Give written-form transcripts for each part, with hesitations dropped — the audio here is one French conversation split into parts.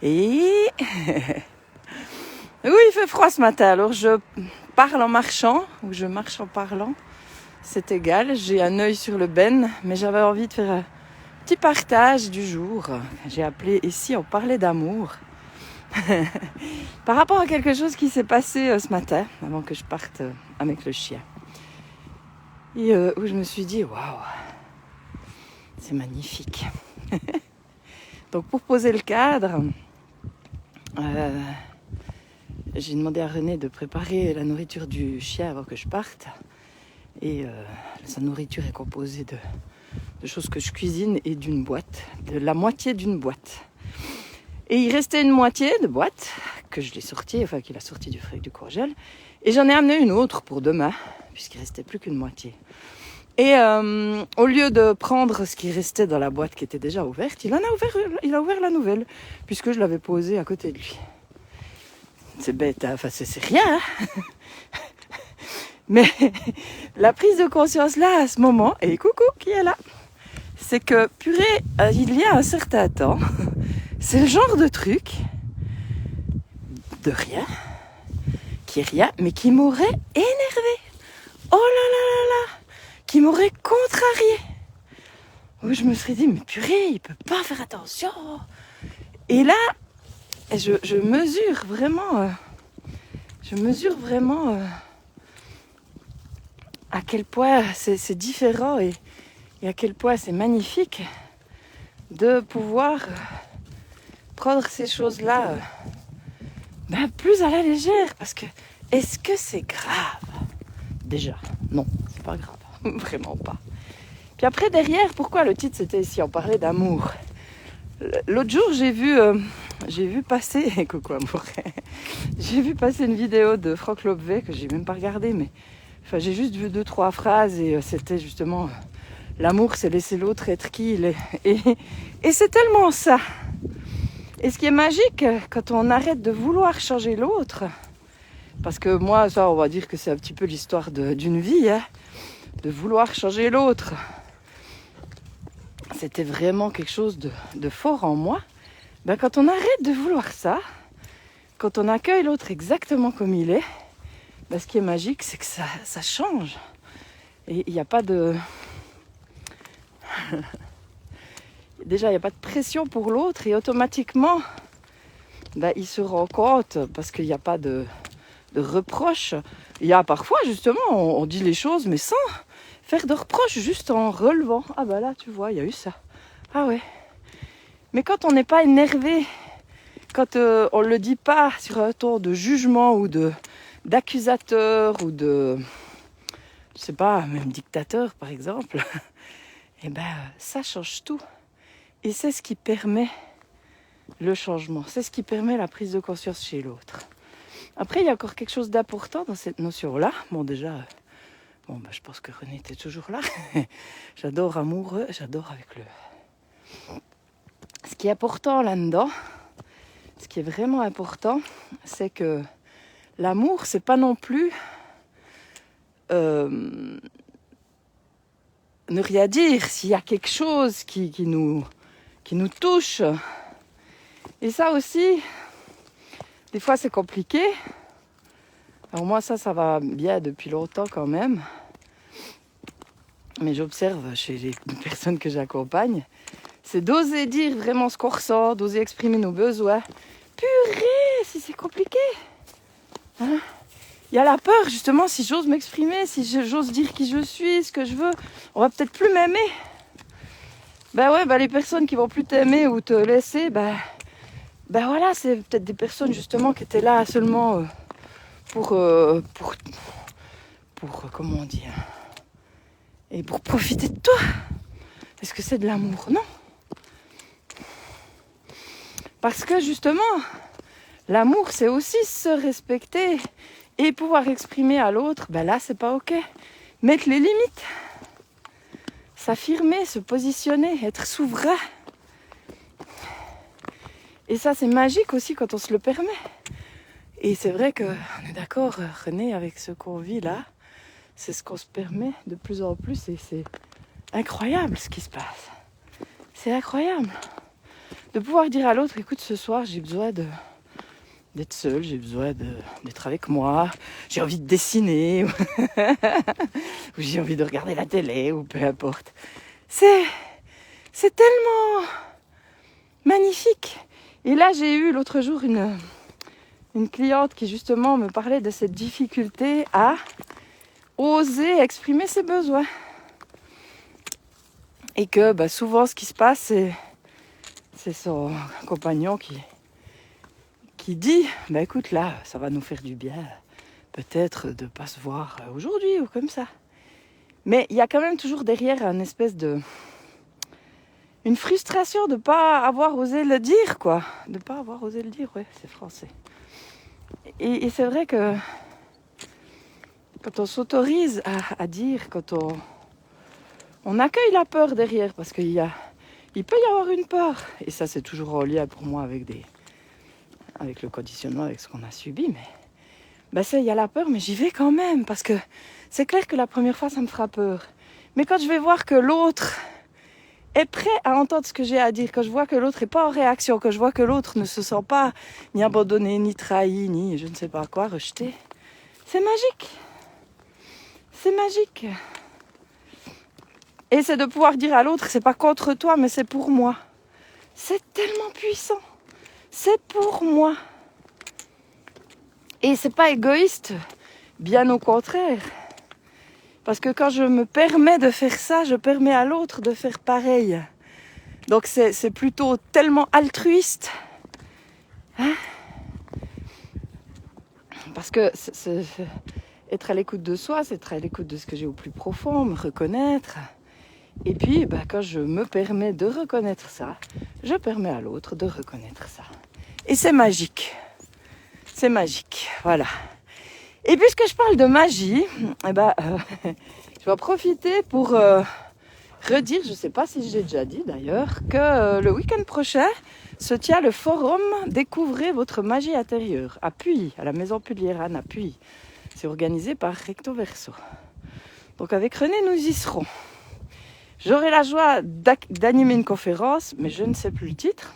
Et oui, il fait froid ce matin, alors je parle en marchant, ou je marche en parlant, c'est égal, j'ai un œil sur le Ben, mais j'avais envie de faire un petit partage du jour. J'ai appelé ici, on parlait d'amour, par rapport à quelque chose qui s'est passé ce matin, avant que je parte avec le chien. Et où je me suis dit, waouh, c'est magnifique. Donc pour poser le cadre, j'ai demandé à René de préparer la nourriture du chien avant que je parte. Et sa nourriture est composée de choses que je cuisine et d'une boîte, de la moitié d'une boîte. Et il restait une moitié de boîte que je l'ai sortie, enfin qu'il a sorti du congèle. Et j'en ai amené une autre pour demain, puisqu'il restait plus qu'une moitié. Et au lieu de prendre ce qui restait dans la boîte qui était déjà ouverte, il a ouvert la nouvelle, puisque je l'avais posée à côté de lui. C'est bête, hein, enfin c'est rien. Hein. Mais la prise de conscience là, à ce moment, et coucou qui est là, c'est que purée, il y a un certain temps, c'est le genre de truc de rien, qui est rien, mais qui m'aurait énervé. Oh là là là là, qui m'aurait contrarié. Où je me serais dit, mais purée, il peut pas faire attention. Et là, je mesure vraiment, à quel point c'est différent et à quel point c'est magnifique de pouvoir prendre ces choses-là plus à la légère. Parce que, est-ce que c'est grave? Déjà, non, c'est pas grave. Vraiment pas. Puis après, derrière, pourquoi le titre c'était ici? On parlait d'amour. L'autre jour, j'ai vu passer... Coucou amour. J'ai vu passer une vidéo de Franck Lobvet que j'ai même pas regardé, mais enfin, j'ai juste vu 2-3 phrases et c'était justement l'amour, c'est laisser l'autre être qui il est. Et c'est tellement ça. Et ce qui est magique, quand on arrête de vouloir changer l'autre, parce que moi, ça, on va dire que c'est un petit peu l'histoire d'une vie, hein, de vouloir changer l'autre. C'était vraiment quelque chose de fort en moi. Quand on arrête de vouloir ça, quand on accueille l'autre exactement comme il est, ce qui est magique, c'est que ça change. Et il n'y a pas de... Déjà, il n'y a pas de pression pour l'autre et automatiquement, il se rend compte parce qu'il n'y a pas de reproches. Il y a parfois, justement, on dit les choses, mais sans faire de reproches, juste en relevant. Ah là, tu vois, il y a eu ça. Ah ouais. Mais quand on n'est pas énervé, quand on ne le dit pas sur un ton de jugement ou d'accusateur ou de, je sais pas, même dictateur par exemple, ça change tout. Et c'est ce qui permet le changement, c'est ce qui permet la prise de conscience chez l'autre. Après, il y a encore quelque chose d'important dans cette notion-là. Bon, déjà, je pense que René était toujours là. J'adore amoureux, j'adore avec le... Ce qui est important là-dedans, ce qui est vraiment important, c'est que l'amour, c'est pas non plus ne rien dire s'il y a quelque chose qui nous touche. Et ça aussi, des fois c'est compliqué. Alors moi ça va bien depuis longtemps quand même. Mais j'observe chez les personnes que j'accompagne, c'est d'oser dire vraiment ce qu'on ressent, d'oser exprimer nos besoins. Purée, si c'est compliqué. Hein? Il y a la peur, justement, si j'ose m'exprimer, si j'ose dire qui je suis, ce que je veux, on va peut-être plus m'aimer. Les personnes qui vont plus t'aimer ou te laisser, voilà, c'est peut-être des personnes, justement, qui étaient là seulement pour comment on dit, et pour profiter de toi. Est-ce que c'est de l'amour? Non. Parce que, justement, l'amour, c'est aussi se respecter et pouvoir exprimer à l'autre, là, c'est pas ok. Mettre les limites. S'affirmer, se positionner, être souverain. Et ça, c'est magique aussi quand on se le permet. Et c'est vrai qu'on est d'accord, René, avec ce qu'on vit là, c'est ce qu'on se permet de plus en plus et c'est incroyable ce qui se passe. C'est incroyable. de pouvoir dire à l'autre, écoute, ce soir, j'ai besoin d'être seule, j'ai besoin d'être avec moi, j'ai envie de dessiner, ou j'ai envie de regarder la télé, ou peu importe. C'est tellement magnifique. Et là, j'ai eu l'autre jour une cliente qui justement me parlait de cette difficulté à oser exprimer ses besoins. Et que souvent, ce qui se passe, c'est son compagnon qui dit, écoute, là, ça va nous faire du bien, peut-être de ne pas se voir aujourd'hui ou comme ça. Mais il y a quand même toujours derrière une frustration de ne pas avoir osé le dire, quoi. De ne pas avoir osé le dire, ouais, c'est français. Et c'est vrai que quand on s'autorise à dire, quand on accueille la peur derrière, parce qu'il peut y avoir une peur. Et ça, c'est toujours en lien pour moi avec le conditionnement, avec ce qu'on a subi. Mais il y a la peur, mais j'y vais quand même. Parce que c'est clair que la première fois, ça me fera peur. Mais quand je vais voir que l'autre est prêt à entendre ce que j'ai à dire, quand je vois que l'autre n'est pas en réaction, que je vois que l'autre ne se sent pas ni abandonné, ni trahi, ni je ne sais pas quoi, rejeté, c'est magique. C'est magique. Et c'est de pouvoir dire à l'autre, c'est pas contre toi, mais c'est pour moi. C'est tellement puissant. C'est pour moi. Et c'est pas égoïste, bien au contraire. Parce que quand je me permets de faire ça, je permets à l'autre de faire pareil. Donc c'est plutôt tellement altruiste. Hein? Parce que être à l'écoute de soi, c'est être à l'écoute de ce que j'ai au plus profond, me reconnaître. Et puis, quand je me permets de reconnaître ça, je permets à l'autre de reconnaître ça. Et c'est magique. C'est magique, voilà. Et puisque je parle de magie, je vais en profiter pour redire, je ne sais pas si je l'ai déjà dit d'ailleurs, que le week-end prochain se tient le forum Découvrez votre magie intérieure à Puy, à la maison Pugliérane à Puy. C'est organisé par Recto Verso. Donc avec René, nous y serons. J'aurai la joie d'animer une conférence, mais je ne sais plus le titre.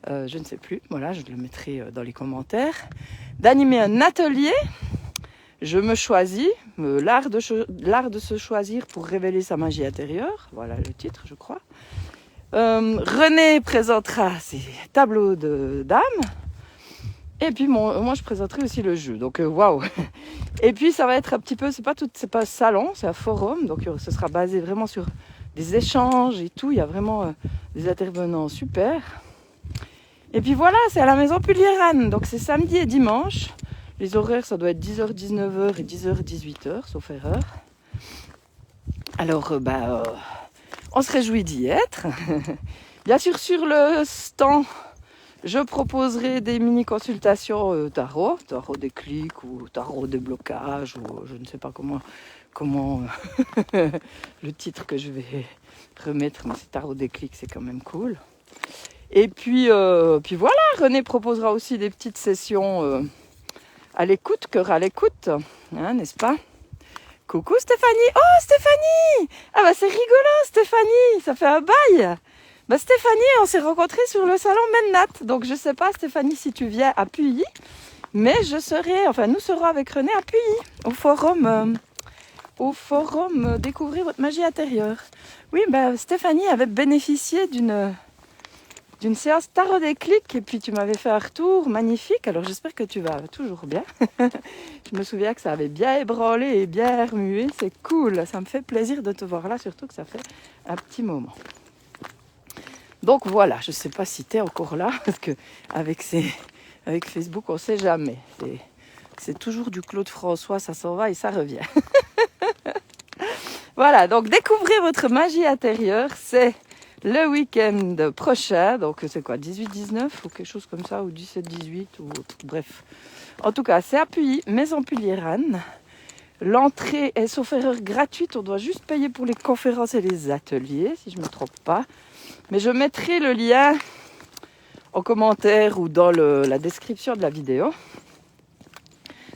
Je ne sais plus, voilà, je le mettrai dans les commentaires. D'animer un atelier, je me choisis, l'art de se choisir pour révéler sa magie intérieure. Voilà le titre, je crois. René présentera ses tableaux d'âme. Et puis moi je présenterai aussi le jeu, donc waouh. Et puis ça va être un petit peu, c'est pas salon, c'est un forum, donc ce sera basé vraiment sur des échanges et tout. Il y a vraiment des intervenants super. Et puis voilà, c'est à la maison Pugliérane, donc c'est samedi et dimanche. Les horaires, ça doit être 10h, 19h et 10h, 18h, sauf erreur. Alors, on se réjouit d'y être. Bien sûr, sur le stand, je proposerai des mini-consultations tarot déclic ou tarot déblocage, ou je ne sais pas comment le titre que je vais remettre, mais c'est tarot déclic, c'est quand même cool. Et puis voilà, René proposera aussi des petites sessions à l'écoute, cœur à l'écoute, hein, n'est-ce pas? Coucou Stéphanie. Oh Stéphanie! Ah c'est rigolo Stéphanie, ça fait un bail. Stéphanie, on s'est rencontrés sur le salon Mennat. Donc je sais pas Stéphanie si tu viens à Puy, mais nous serons avec René à Puy, au forum Découvrez votre magie intérieure. Oui, Stéphanie avait bénéficié d'une séance tarot déclic et puis tu m'avais fait un retour magnifique. Alors j'espère que tu vas toujours bien. Je me souviens que ça avait bien ébranlé et bien remué. C'est cool, ça me fait plaisir de te voir là, surtout que ça fait un petit moment. Donc voilà, je ne sais pas si tu es encore là, parce qu'avec Facebook, on ne sait jamais. C'est toujours du Claude François, ça s'en va et ça revient. Voilà, donc découvrez votre magie intérieure, c'est le week-end prochain, donc c'est quoi, 18-19 ou quelque chose comme ça, ou 17-18, ou bref. En tout cas, c'est à Puy, maison Pugliérane. L'entrée est sauf erreur gratuite, on doit juste payer pour les conférences et les ateliers, si je ne me trompe pas. Mais je mettrai le lien en commentaire ou dans la description de la vidéo.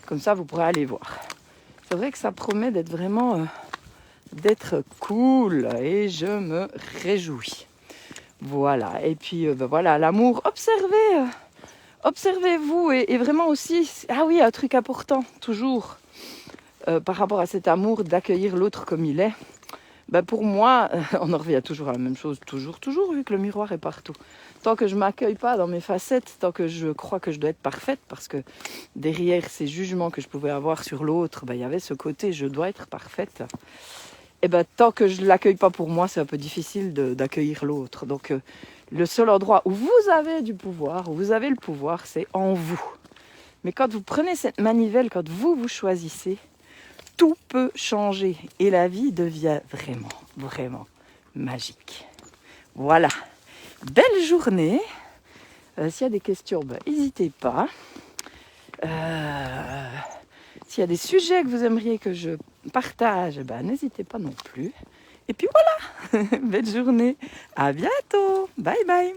Comme ça, vous pourrez aller voir. C'est vrai que ça promet d'être vraiment d'être cool et je me réjouis. Voilà, et puis voilà, l'amour, observez-vous et vraiment aussi, ah oui, un truc important, toujours, par rapport à cet amour d'accueillir l'autre comme il est. Pour moi, on en revient toujours à la même chose, toujours, vu que le miroir est partout. Tant que je ne m'accueille pas dans mes facettes, tant que je crois que je dois être parfaite, parce que derrière ces jugements que je pouvais avoir sur l'autre, il y avait ce côté je dois être parfaite. Et tant que je ne l'accueille pas pour moi, c'est un peu difficile d'accueillir l'autre. Donc le seul endroit où vous avez du pouvoir, où vous avez le pouvoir, c'est en vous. Mais quand vous prenez cette manivelle, quand vous choisissez, tout peut changer et la vie devient vraiment, vraiment magique. Voilà, belle journée. S'il y a des questions, n'hésitez pas. S'il y a des sujets que vous aimeriez que je partage, n'hésitez pas non plus. Et puis voilà, belle journée, à bientôt, bye bye.